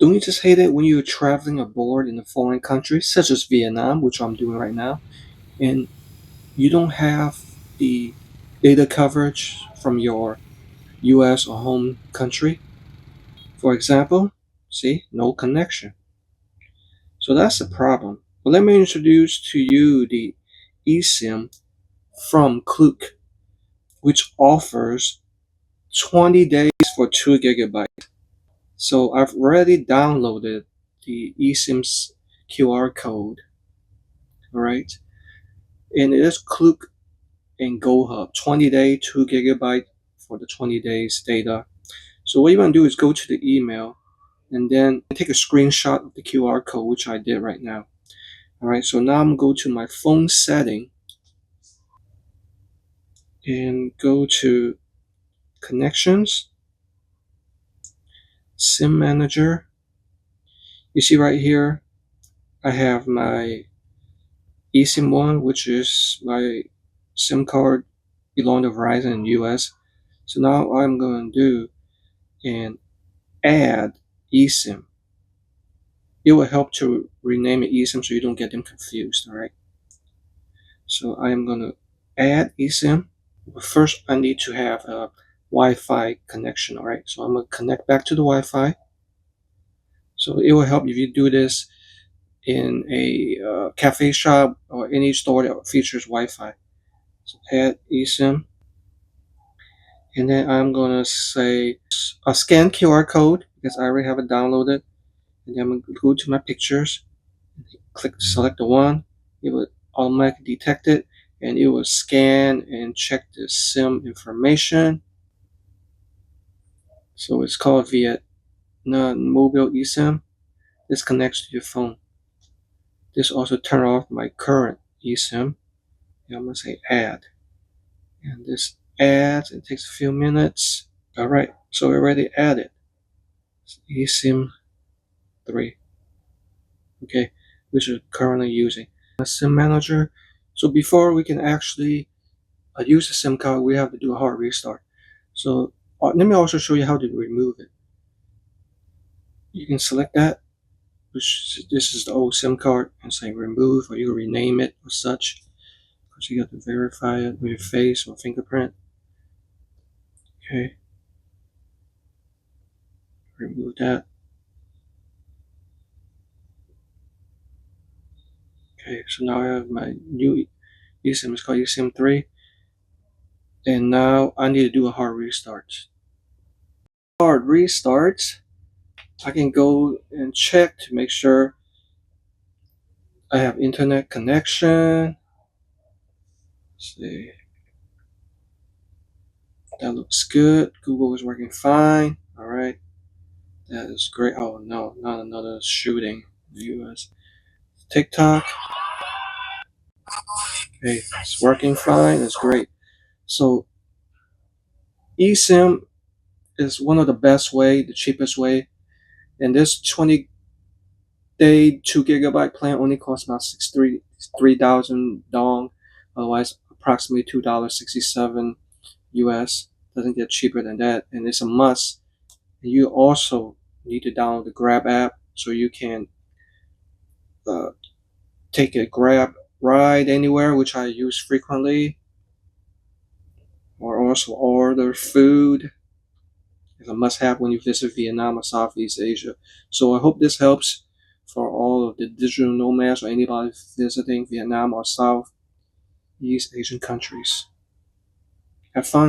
Don't you just hate it when you're traveling abroad in a foreign country, such as Vietnam, which I'm doing right now, and you don't have the data coverage from your US or home country? For example, see, no connection. So that's the problem. But let me introduce to you the eSIM from Klook, which offers 20 days for 2 gigabytes. So I've already downloaded the eSIM's QR code, all right? And it is Klook and GoHub, 20 day, 2 gigabyte for the 20 days data. So what you want to do is go to the email and then take a screenshot of the QR code, which I did right now. All right, so now I'm going to go to my phone setting and go to connections, SIM manager. You see right here, I have my eSIM one, which is my SIM card belong to Verizon in the US. So now what I'm going to do and add eSIM. It will help to rename it eSIM so you don't get them confused, all right? So I am going to add eSIM. But first, I need to have a Wi-Fi connection, all right? So I'm going to connect back to the Wi-Fi. So it will help if you do this in a cafe shop or any store that features Wi-Fi. So add eSIM. And then I'm going to say a scan QR code because I already have it downloaded. And then I'm going to go to my pictures, click select the one. It will automatically detect it and it will scan and check the SIM information. So it's called Vietnam Mobile eSIM. This connects to your phone. This also turn off my current eSIM. And I'm going to say add. And this adds, it takes a few minutes. All right, so we already added eSIM 3, okay, which we're currently using. A SIM manager. So before we can actually use the SIM card, we have to do a hard restart. So let me also show you how to remove it. You can select that, which this is the old SIM card, and say remove, or you can rename it or such. Because you have to verify it with your face or fingerprint. Okay. Remove that. Okay, so now I have my new eSIM. It's called eSIM 3. And now I need to do a hard restart. Hard restart. I can go and check to make sure I have internet connection. Let's see. That looks good. Google is working fine. All right. That is great. Oh no, not another shooting in the US. TikTok. Okay, it's working fine. That's great. So eSIM is one of the best way, the cheapest way. And this 20-day 2 gigabyte plan only costs about 3,000 dong. Otherwise, approximately $2.67 US. Doesn't get cheaper than that, and it's a must. And you also need to download the Grab app so you can take a Grab ride anywhere, which I use frequently, or also order food. It's a must-have when you visit Vietnam or Southeast Asia. So I hope this helps for all of the digital nomads or anybody visiting Vietnam or Southeast Asian countries. Have fun.